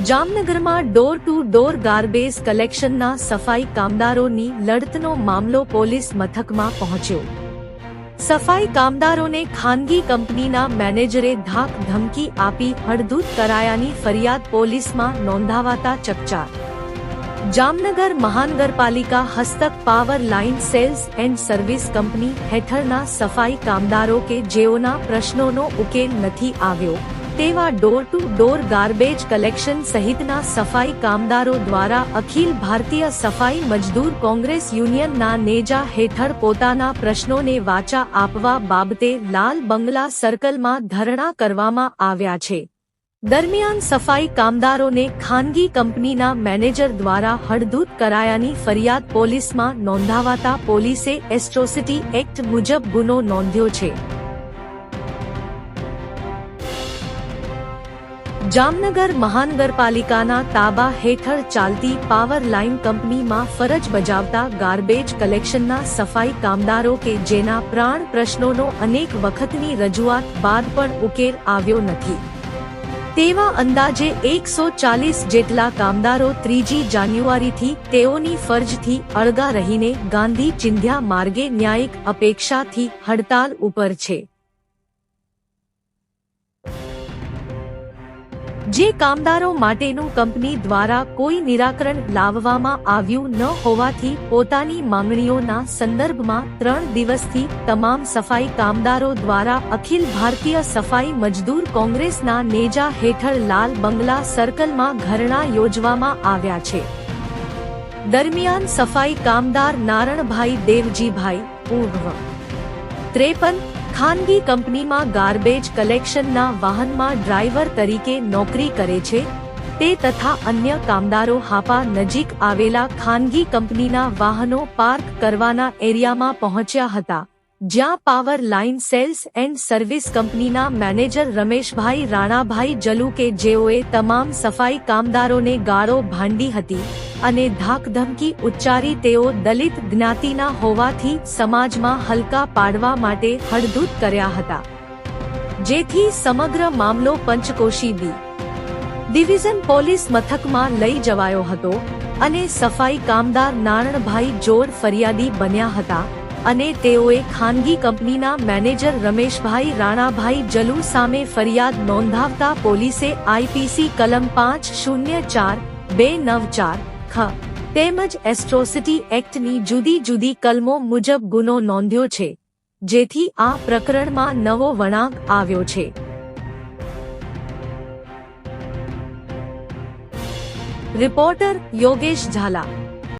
જામનગરમાં door to door garbage કલેક્શનના સફાઈ કામદારોની લડતનો મામલો પોલીસ મથકમાં પહોંચ્યો। સફાઈ કામદારોને ખાનગી કંપનીના મેનેજરે ધાક ધમકી આપી હડધૂત કરાયાની ફરિયાદ પોલીસમાં નોંધાવાતા ચકચાર। જામનગર મહાનગરપાલિકા હસ્તક power line cells and service company હેઠળના સફાઈ કામદારો કે જેઓના પ્રશ્નોનો ઉકેલ નથી આવ્યો તેવા door to door garbage collection સહિતના સફાઈ કામદારો દ્વારા અખિલ ભારતીય સફાઈ મજદૂર કોંગ્રેસ યુનિયનના નેજા હેઠળ પોતાના પ્રશ્નોને વાચા આપવા બાબતે લાલ બંગલા સર્કલમાં ધરણા કરવામાં આવ્યા છે। દરમિયાન સફાઈ કામદારોને ખાનગી કંપનીના મેનેજર દ્વારા હડધૂત કરાયાની ફરિયાદ પોલીસમાં નોંધાવાતા પોલીસે એટ્રોસિટી એક્ટ મુજબ ગુનો નોંધ્યો છે। જામનગર મહાનગરપાલિકાના તાબા હેઠળ ચાલતી પાવર લાઇન કંપનીમાં ફરજ બજાવતા ગાર્બેજ કલેક્શનના સફાઈ કામદારો કે જેના પ્રાણ પ્રશ્નોનો અનેક વખતની રજૂઆત બાદ પણ ઉકેલ આવ્યો નથી તેવા અંદાજે 140 જેટલા કામદારો 3 જાન્યુઆરીથી તેઓની ફરજથી અળગા રહીને ગાંધી ચિંધ્યા માર્ગે ન્યાયિક અપેક્ષાથી હડતાલ ઉપર છે। જે કામદારો માટેનું કંપની દ્વારા કોઈ નિરાકરણ લાવવામાં આવ્યું ન હોવાથી પોતાની માંગણીઓના સંદર્ભમાં 3 દિવસથી તમામ સફાઈ કામદારો દ્વારા અખિલ ભારતીય સફાઈ મજદૂર કોંગ્રેસના નેજા હેઠળ લાલ બંગલા સર્કલમાં ધરણા યોજવામાં આવ્યા છે। દરમિયાન સફાઈ કામદાર નારણભાઈ દેવજીભાઈ ઉર્વ 53 ખાનગી કંપનીમાં ગાર્બેજ કલેક્શનના વાહનમાં ડ્રાઈવર તરીકે નોકરી કરે છે તે તથા અન્ય કામદારો હાપા નજીક આવેલા ખાનગી કંપનીના વાહનો પાર્ક કરવાના એરિયામાં પહોંચ્યા હતા જ્યાં power line cells and service કંપનીના મેનેજર રમેશભાઈ રાણાભાઈ જલુ કે જેઓએ તમામ સફાઈ કામદારોને ગાળો ભાંડી હતી અને ધાકધમકી ઉચ્ચારી તેઓ દલિત જ્ઞાતિના હોવાથી સમાજમાં હલકા પાડવા માટે હડધૂત કર્યા હતા જેથી સમગ્ર મામલો પંચકોશી ડિવિઝન પોલીસ મથકમાં લઈ જવાયો હતો અને સફાઈ કામદાર નારણભાઈ જોડ ફરિયાદી બન્યા હતા અને તેઓએ ખાનગી કંપનીના મેનેજર રમેશભાઈ રાણાભાઈ જલુ સામે ફરિયાદ નોંધાવતા પોલીસે આઈપીસી કલમ 504(294) તેમજ એટ્રોસિટી એક્ટની જુદી જુદી કલમો મુજબ ગુનો નોંધ્યો છે જેથી આ પ્રકરણમાં નવો વળાંક આવ્યો છે। રિપોર્ટર યોગેશ ઝાલા।